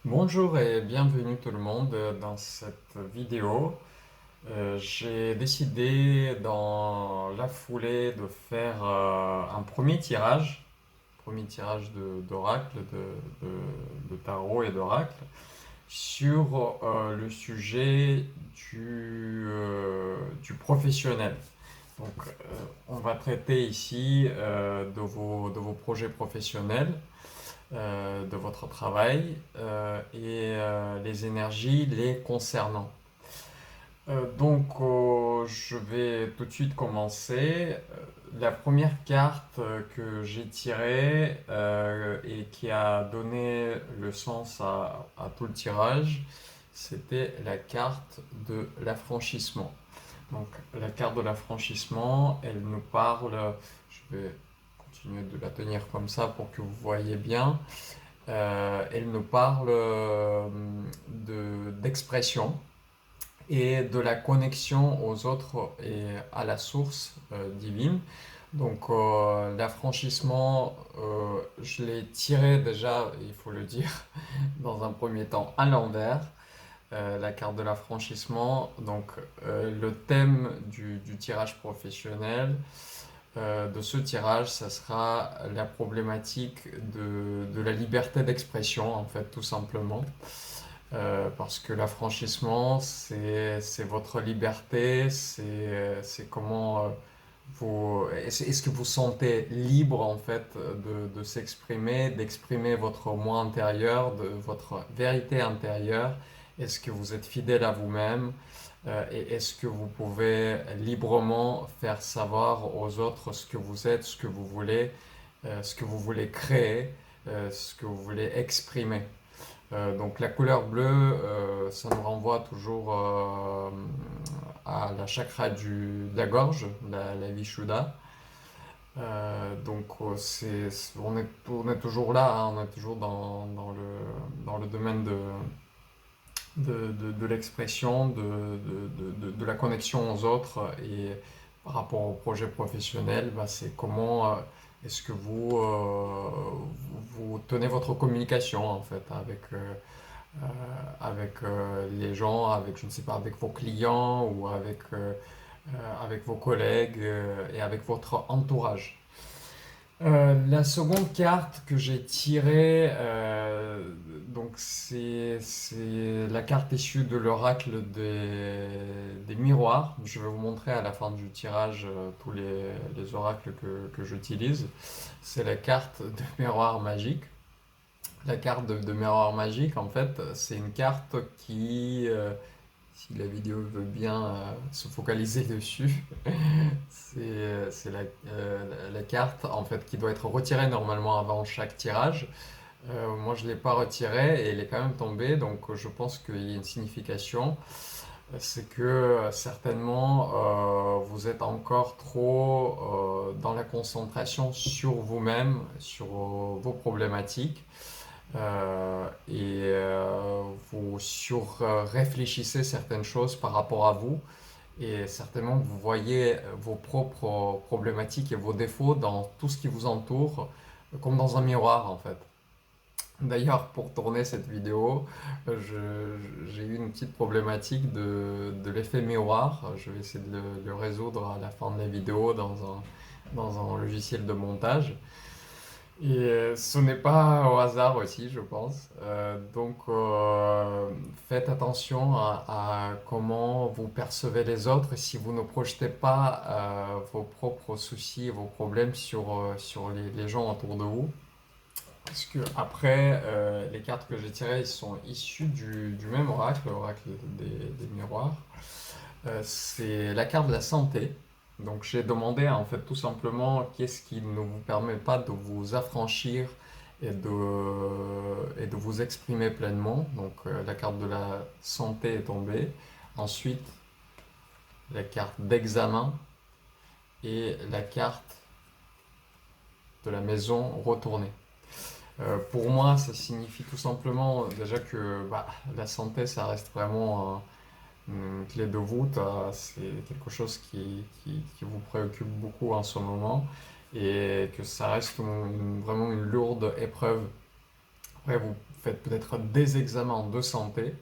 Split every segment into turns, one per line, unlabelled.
Bonjour et bienvenue tout le monde dans cette vidéo. J'ai décidé dans la foulée de faire un premier tirage d'oracle, de tarot et d'oracle, sur le sujet du professionnel. Donc, on va traiter ici de vos projets professionnels, de votre travail les énergies les concernant. Je vais tout de suite commencer. La première carte que j'ai tirée et qui a donné le sens à tout le tirage, c'était la carte de l'affranchissement. Donc, la carte de l'affranchissement, elle nous parle, je vais continuer de la tenir comme ça pour que vous voyez bien. Elle nous parle d'expression et de la connexion aux autres et à la source divine. L'affranchissement, je l'ai tiré déjà, il faut le dire, dans un premier temps à l'envers. La carte de l'affranchissement, le thème du tirage professionnel, de ce tirage, ça sera la problématique de la liberté d'expression, en fait, tout simplement. Parce que l'affranchissement, c'est votre liberté, c'est comment vous... Est-ce que vous sentez libre, en fait, de s'exprimer, d'exprimer votre moi intérieur, de votre vérité intérieure? Est-ce que vous êtes fidèle à vous-même? Et est-ce que vous pouvez librement faire savoir aux autres ce que vous êtes, ce que vous voulez créer, ce que vous voulez exprimer? Donc la couleur bleue, ça nous renvoie toujours à la chakra de la gorge, la Vishuddha. On est toujours là, hein, on est toujours dans le domaine de l'expression, de la connexion aux autres. Et par rapport au projet professionnel, bah, c'est comment est-ce que vous tenez votre communication en fait avec les gens, avec, je ne sais pas, avec vos clients ou avec vos collègues et avec votre entourage. La seconde carte que j'ai tirée, c'est la carte issue de l'oracle des miroirs. Je vais vous montrer à la fin du tirage tous les oracles que j'utilise. C'est la carte de miroir magique. La carte de miroir magique, en fait, c'est une carte si la vidéo veut bien se focaliser dessus, c'est la carte en fait qui doit être retirée normalement avant chaque tirage. Moi je ne l'ai pas retirée et elle est quand même tombée, donc je pense qu'il y a une signification. C'est que certainement vous êtes encore trop dans la concentration sur vous-même, sur vos problématiques vous sur-réfléchissez certaines choses par rapport à vous et certainement vous voyez vos propres problématiques et vos défauts dans tout ce qui vous entoure comme dans un miroir en fait. D'ailleurs, pour tourner cette vidéo, j'ai eu une petite problématique de l'effet miroir. Je vais essayer de le résoudre à la fin de la vidéo dans un logiciel de montage. Ce n'est pas au hasard aussi, je pense. Faites attention à comment vous percevez les autres et si vous ne projetez pas vos propres soucis et vos problèmes sur les gens autour de vous. Parce que après, les cartes que j'ai tirées ils sont issues du même oracle, l'oracle des miroirs. C'est la carte de la santé. Donc j'ai demandé en fait tout simplement qu'est-ce qui ne vous permet pas de vous affranchir et de vous exprimer pleinement. La carte de la santé est tombée. Ensuite, la carte d'examen et la carte de la maison retournée. Pour moi, ça signifie tout simplement déjà que bah, la santé, ça reste vraiment une clé de voûte, c'est quelque chose qui vous préoccupe beaucoup en ce moment et que ça reste vraiment une lourde épreuve Après, vous faites peut-être des examens de santé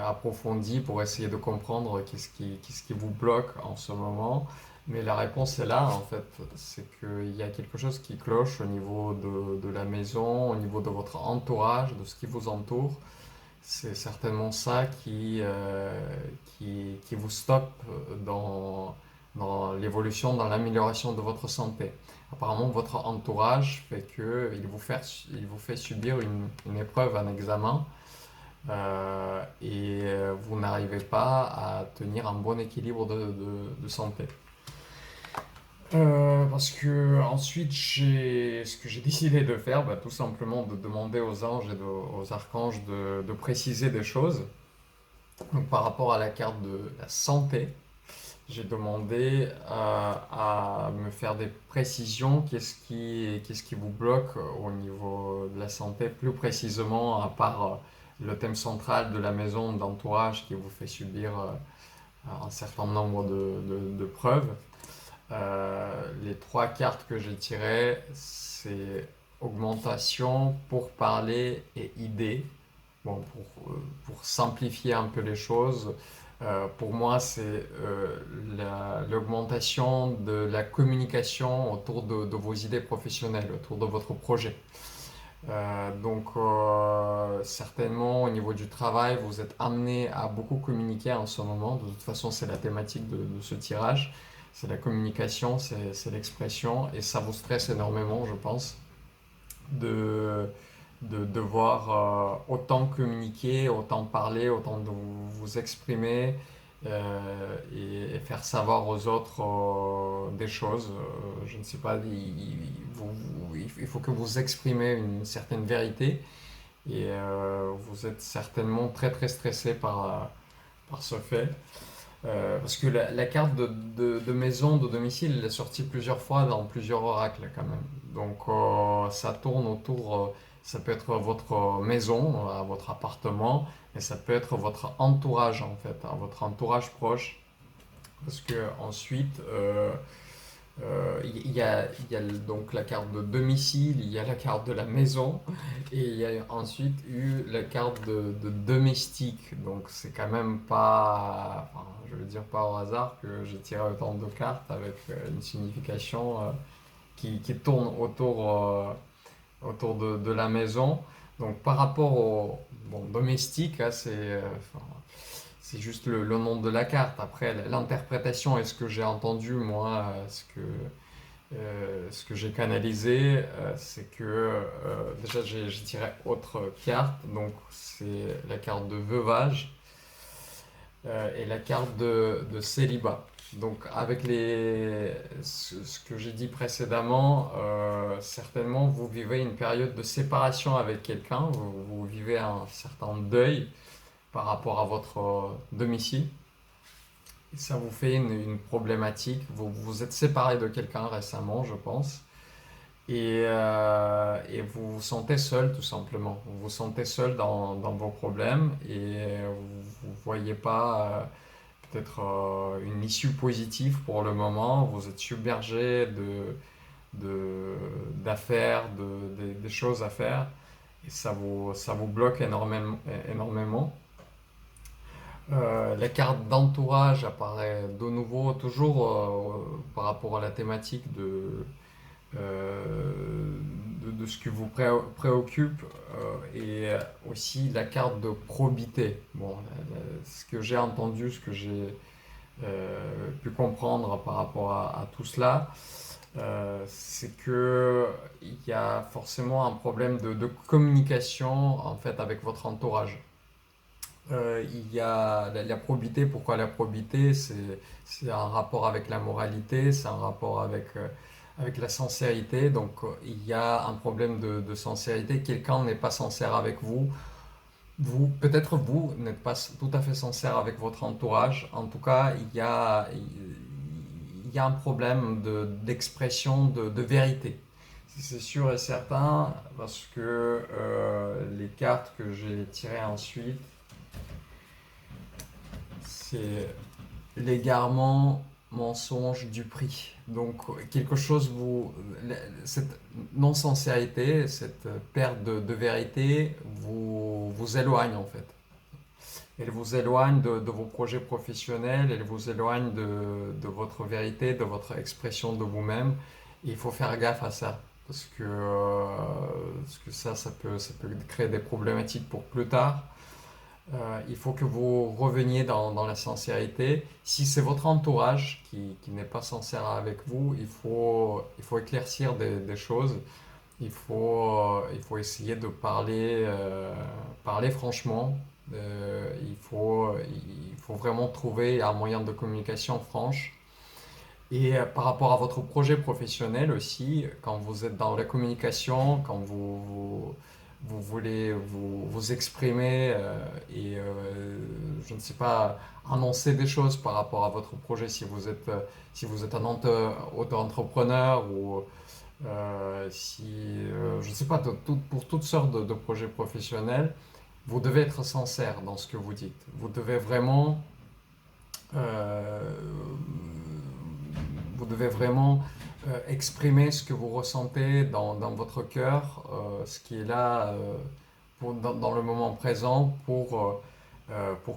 approfondis pour essayer de comprendre qu'est-ce qui vous bloque en ce moment. Mais la réponse est là, en fait. C'est qu'il y a quelque chose qui cloche au niveau de la maison, au niveau de votre entourage, de ce qui vous entoure. C'est certainement ça qui vous stoppe dans l'évolution, dans l'amélioration de votre santé. Apparemment, votre entourage fait il vous fait subir une épreuve, un examen, et vous n'arrivez pas à tenir un bon équilibre de santé. Parce que ensuite, ce que j'ai décidé de faire, bah, tout simplement de demander aux anges et aux archanges de préciser des choses. Donc, par rapport à la carte de la santé, j'ai demandé à me faire des précisions. Qu'est-ce qui vous bloque au niveau de la santé, plus précisément, à part le thème central de la maison, d'entourage qui vous fait subir un certain nombre de preuves. Les trois cartes que j'ai tirées, c'est augmentation, pourparler et idée. Bon, pour simplifier un peu les choses, pour moi, c'est l'augmentation de la communication autour de vos idées professionnelles, autour de votre projet. Certainement, au niveau du travail, vous êtes amené à beaucoup communiquer en ce moment. De toute façon, c'est la thématique de ce tirage. C'est la communication, c'est l'expression, et ça vous stresse énormément, je pense, de, de devoir autant communiquer, autant parler, autant de vous exprimer et faire savoir aux autres des choses. Je ne sais pas, il faut que vous exprimez une certaine vérité et vous êtes certainement très très stressé par ce fait. Parce que la carte de maison, de domicile, elle est sortie plusieurs fois dans plusieurs oracles quand même. Donc ça tourne autour, ça peut être votre maison, votre appartement, mais ça peut être votre entourage en fait, hein, votre entourage proche. Parce que ensuite, il y a donc la carte de domicile, il y a la carte de la maison, et il y a ensuite eu la carte de domestique. Donc c'est quand même pas, enfin, je veux dire pas au hasard que j'ai tiré autant de cartes avec une signification qui tourne autour de la maison. Donc par rapport au bon, domestique, hein, enfin, c'est juste le nom de la carte. Après, l'interprétation et ce que j'ai entendu, moi, ce que j'ai canalisé, c'est que déjà j'ai tiré autre carte, donc c'est la carte de veuvage et la carte de célibat. Donc avec ce que j'ai dit précédemment, certainement vous vivez une période de séparation avec quelqu'un, vous vivez un certain deuil par rapport à votre domicile. Et ça vous fait une problématique. Vous vous êtes séparé de quelqu'un récemment, je pense. Et vous vous sentez seul, tout simplement. Vous vous sentez seul dans vos problèmes et vous ne voyez pas peut-être une issue positive pour le moment. Vous êtes submergé d'affaires, des choses à faire. Et ça vous bloque énormément, énormément. La carte d'entourage apparaît de nouveau, toujours par rapport à la thématique de ce qui vous préoccupe et aussi la carte de probité. Bon, ce que j'ai entendu, ce que j'ai pu comprendre par rapport à tout cela, c'est que il y a forcément un problème de communication en fait avec votre entourage. Il y a la probité. Pourquoi la probité? C'est un rapport avec la moralité, c'est un rapport avec la sincérité. Donc il y a un problème de sincérité. Quelqu'un n'est pas sincère avec vous. Peut-être vous n'êtes pas tout à fait sincère avec votre entourage. En tout cas, il y a un problème d'expression de vérité. C'est sûr et certain parce que les cartes que j'ai tirées ensuite, c'est l'égarement, mensonge du prix. Donc quelque chose cette non-sincérité, cette perte de vérité vous éloigne en fait. Elle vous éloigne de vos projets professionnels, elle vous éloigne de votre vérité, de votre expression de vous-même. Et il faut faire gaffe à ça. Parce que ça peut créer des problématiques pour plus tard. Il faut que vous reveniez dans la sincérité. Si c'est votre entourage qui n'est pas sincère avec vous, il faut éclaircir des choses. Il faut essayer de parler franchement. Il faut vraiment trouver un moyen de communication franche. Et par rapport à votre projet professionnel aussi, quand vous êtes dans la communication, quand vous voulez vous exprimer je ne sais pas, annoncer des choses par rapport à votre projet si vous êtes un auto-entrepreneur ou je ne sais pas, pour toutes sortes de projets professionnels, vous devez être sincère dans ce que vous dites. Euh, vous devez vraiment exprimer ce que vous ressentez dans votre cœur, ce qui est là dans le moment présent pour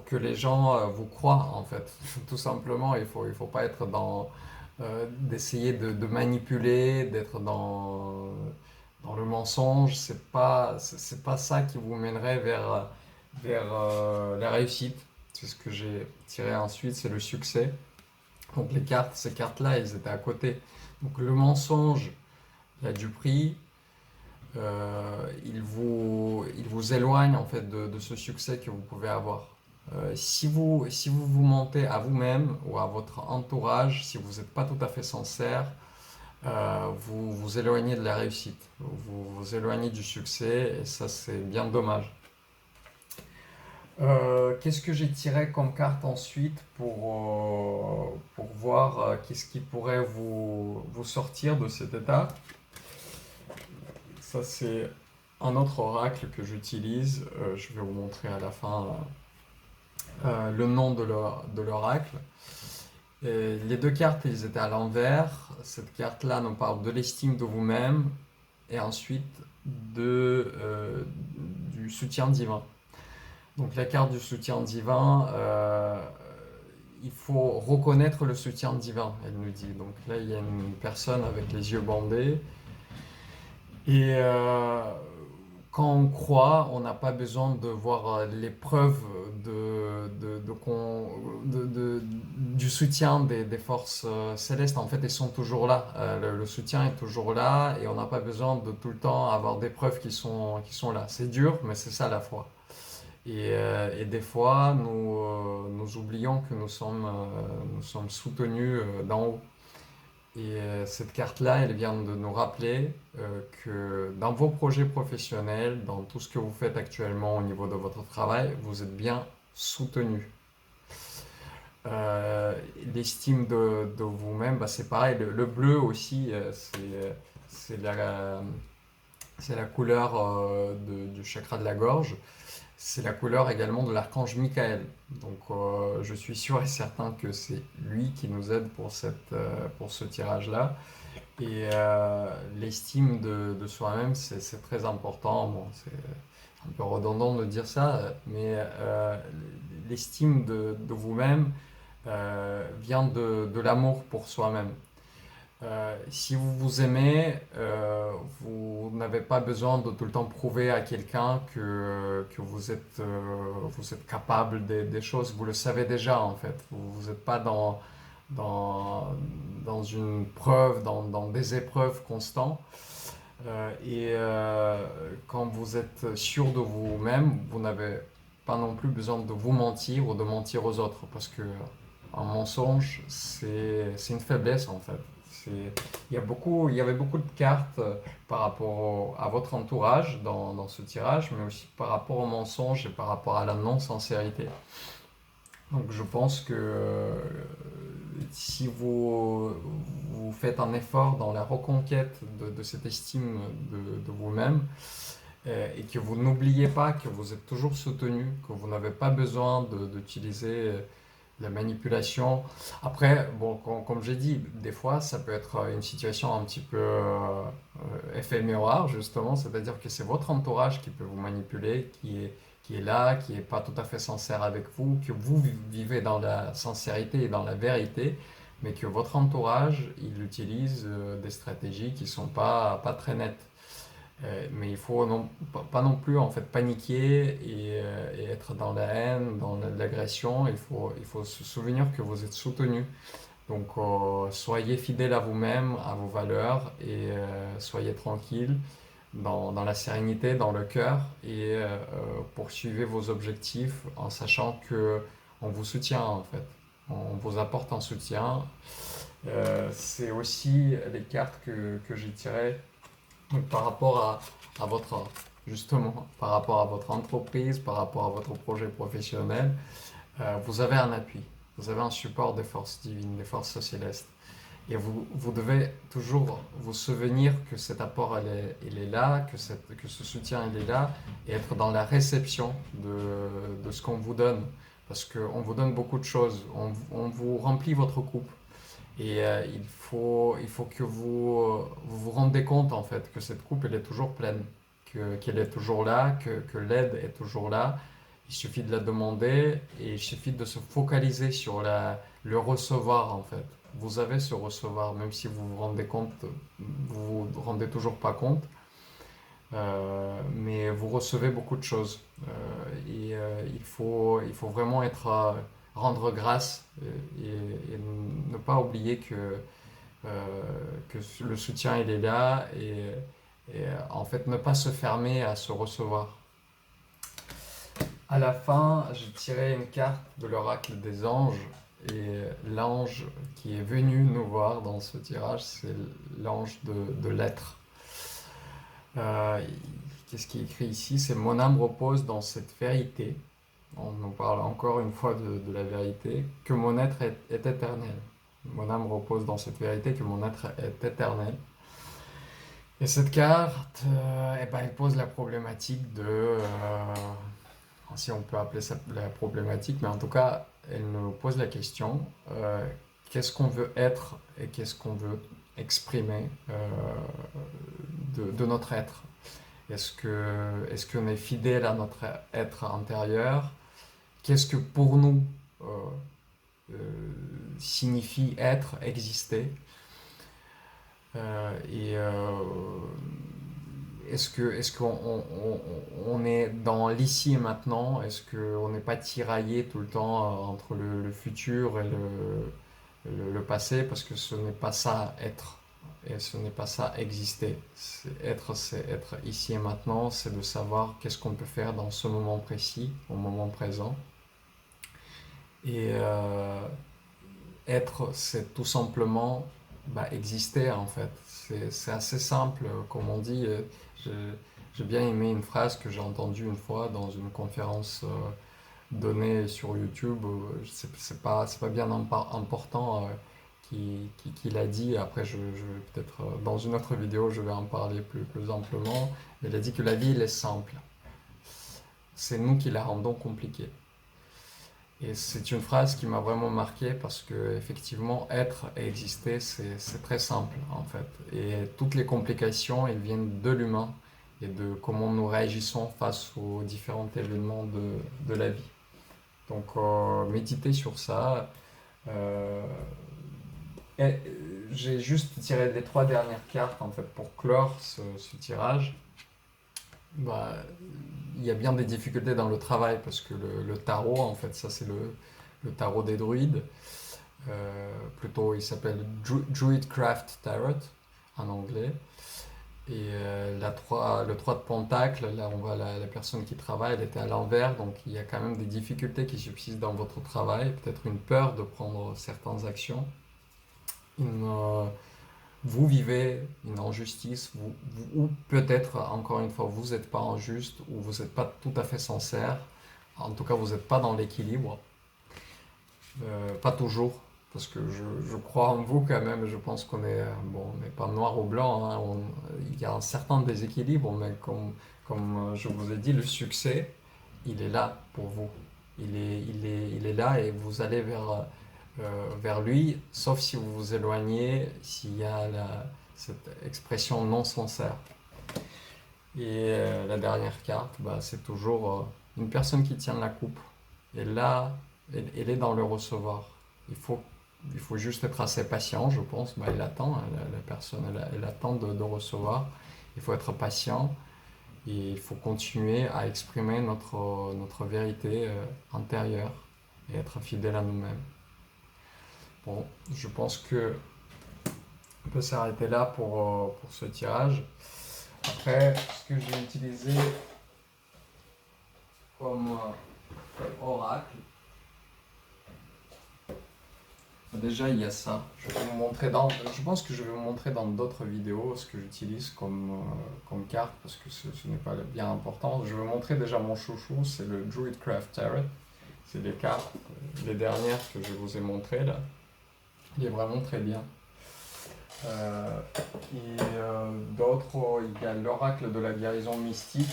que les gens vous croient en fait. Tout simplement, il faut pas être d'essayer de manipuler, d'être dans le mensonge. C'est pas ça qui vous mènerait vers la réussite. C'est ce que j'ai tiré ensuite, c'est le succès. Donc ces cartes-là, elles étaient à côté. Donc le mensonge, là, du prix, il vous éloigne en fait de ce succès que vous pouvez avoir. Si vous mentez à vous-même ou à votre entourage, si vous n'êtes pas tout à fait sincère, vous vous éloignez de la réussite, vous vous éloignez du succès et ça c'est bien dommage. Qu'est-ce que j'ai tiré comme carte ensuite pour voir qu'est-ce qui pourrait vous sortir de cet état? Ça, c'est un autre oracle que j'utilise. Je vais vous montrer à la fin le nom de l'oracle. Les deux cartes, ils étaient à l'envers. Cette carte-là nous parle de l'estime de vous-même et ensuite du soutien divin. Donc la carte du soutien divin, il faut reconnaître le soutien divin, elle nous dit. Donc là, il y a une personne avec les yeux bandés. Et quand on croit, on n'a pas besoin de voir les preuves du soutien des forces célestes. En fait, elles sont toujours là. Le soutien est toujours là et on n'a pas besoin de tout le temps avoir des preuves qui sont là. C'est dur, mais c'est ça la foi. Et des fois, nous oublions que nous sommes soutenus d'en haut. Et cette carte-là, elle vient de nous rappeler que dans vos projets professionnels, dans tout ce que vous faites actuellement au niveau de votre travail, vous êtes bien soutenu. L'estime de vous-même, bah, c'est pareil. Le bleu aussi, c'est c'est la couleur du chakra de la gorge. C'est la couleur également de l'archange Michael. Donc je suis sûr et certain que c'est lui qui nous aide pour ce tirage-là. Et l'estime de soi-même, c'est très important. Bon, c'est un peu redondant de dire ça, mais l'estime de vous-même vient de l'amour pour soi-même. Si vous vous aimez, vous n'avez pas besoin de tout le temps prouver à quelqu'un que vous êtes capable des choses. Vous le savez déjà en fait. Vous n'êtes pas dans une preuve, dans des épreuves constantes. Quand vous êtes sûr de vous-même, vous n'avez pas non plus besoin de vous mentir ou de mentir aux autres. Parce que un mensonge, c'est une faiblesse en fait. Il y avait beaucoup de cartes par rapport à votre entourage dans ce tirage, mais aussi par rapport au mensonge et par rapport à la non-sincérité. Donc je pense que si vous faites un effort dans la reconquête de cette estime de vous-même, et que vous n'oubliez pas que vous êtes toujours soutenu, que vous n'avez pas besoin d'utiliser La manipulation. Après, bon, comme j'ai dit, des fois, ça peut être une situation un petit peu éphémère, justement, c'est-à-dire que c'est votre entourage qui peut vous manipuler, qui est là, qui n'est pas tout à fait sincère avec vous, que vous vivez dans la sincérité et dans la vérité, mais que votre entourage, il utilise des stratégies qui ne sont pas très nettes. Mais il faut pas non plus en fait paniquer et être dans la haine, dans l'agression. Il faut se souvenir que vous êtes soutenu. Donc soyez fidèle à vous-même, à vos valeurs et soyez tranquille dans la sérénité, dans le cœur et poursuivez vos objectifs en sachant que on vous soutient en fait. On vous apporte un soutien. C'est aussi les cartes que j'ai tirées donc, par rapport à votre, justement, par rapport à votre entreprise, par rapport à votre projet professionnel, vous avez un appui, vous avez un support des forces divines, des forces célestes. Et vous devez toujours vous souvenir que cet apport, il est là, que ce soutien, il est là, et être dans la réception de ce qu'on vous donne. Parce qu'on vous donne beaucoup de choses, on vous remplit votre coupe. Et il faut que vous vous rendez compte en fait que cette coupe elle est toujours pleine, qu'elle est toujours là, que l'aide est toujours là. Il suffit de la demander et il suffit de se focaliser sur le recevoir en fait. Vous avez ce recevoir, même si vous vous rendez compte, vous vous rendez toujours pas compte, mais vous recevez beaucoup de choses. Il faut vraiment rendre grâce et ne pas oublier que le soutien il est là et en fait ne pas se fermer à se recevoir. À la fin, j'ai tiré une carte de l'oracle des anges et l'ange qui est venu nous voir dans ce tirage, c'est l'ange de l'être. Euh, Qu'est-ce qui est écrit ici? C'est mon âme repose dans cette vérité. On nous parle encore une fois de la vérité, que mon être est éternel. Mon âme repose dans cette vérité, que mon être est éternel. Et cette carte, eh ben, elle pose la problématique si on peut appeler ça la problématique, mais en tout cas, elle nous pose la question, qu'est-ce qu'on veut être et qu'est-ce qu'on veut exprimer de notre être? Est-ce qu'on est fidèle à notre être intérieur? Qu'est-ce que pour nous euh, euh, signifie être, exister? Et est-ce qu'on est dans l'ici et maintenant? Est-ce qu'on n'est pas tiraillé tout le temps entre le futur et le passé? Parce que ce n'est pas ça être. Et ce n'est pas ça exister. C'est être ici et maintenant, c'est de savoir qu'est-ce qu'on peut faire dans ce moment précis, au moment présent. Et être, c'est tout simplement exister en fait. C'est assez simple, comme on dit. J'ai j'ai bien aimé une phrase que j'ai entendue une fois dans une conférence donnée sur YouTube. C'est pas bien important qui l'a dit. Après, je vais peut-être dans une autre vidéo, je vais en parler plus amplement. Mais il a dit que la vie, elle est simple. C'est nous qui la rendons compliquée. Et c'est une phrase qui m'a vraiment marqué parce que effectivement être et exister c'est très simple en fait et toutes les complications elles viennent de l'humain et de comment nous réagissons face aux différents événements de la vie. Donc méditez sur ça. Euh, et j'ai juste tiré les trois dernières cartes en fait pour clore ce tirage. Bah, il y a bien des difficultés dans le travail parce que le tarot, en fait, ça c'est le tarot des druides. Plutôt, il s'appelle Druidcraft Tarot en anglais. Et le 3 de Pentacle, là on voit la personne qui travaille, elle était à l'envers, donc il y a quand même des difficultés qui subsistent dans votre travail, peut-être une peur de prendre certaines actions, une, vous vivez une injustice, ou peut-être, encore une fois, vous n'êtes pas injuste, ou vous n'êtes pas tout à fait sincère, en tout cas, vous n'êtes pas dans l'équilibre, pas toujours, parce que je crois en vous quand même, je pense qu'on est, bon, on n'est pas noir ou blanc, hein, il y a un certain déséquilibre, mais comme je vous ai dit, le succès, il est là pour vous. il est là et vous allez vers lui, sauf si vous vous éloignez, s'il y a cette expression non sincère. Et la dernière carte, bah, c'est toujours une personne qui tient la coupe. Et là, elle est dans le recevoir. Il faut, il faut juste être assez patient, je pense. Bah, elle attend, hein, la personne, elle attend de recevoir. Il faut être patient et il faut continuer à exprimer notre vérité intérieure et être fidèle à nous-mêmes. Bon, je pense que on peut s'arrêter là pour ce tirage. Après, ce que j'ai utilisé comme oracle, déjà il y a ça. Je pense que je vais vous montrer dans d'autres vidéos ce que j'utilise comme carte parce que ce n'est pas bien important. Je vais vous montrer déjà mon chouchou, c'est le Druidcraft Tarot. C'est les cartes, les dernières que je vous ai montrées là. Il est vraiment très bien. D'autres, il y a l'oracle de la guérison mystique.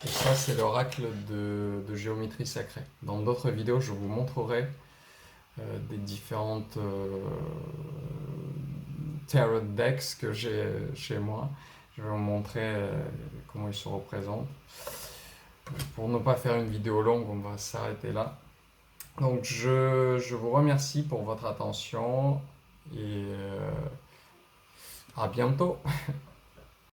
Et ça, c'est l'oracle de géométrie sacrée. Dans d'autres vidéos, je vous montrerai des différentes tarot decks que j'ai chez moi. Je vais vous montrer comment ils se représentent. Pour ne pas faire une vidéo longue, on va s'arrêter là. Donc, je vous remercie pour votre attention et à bientôt.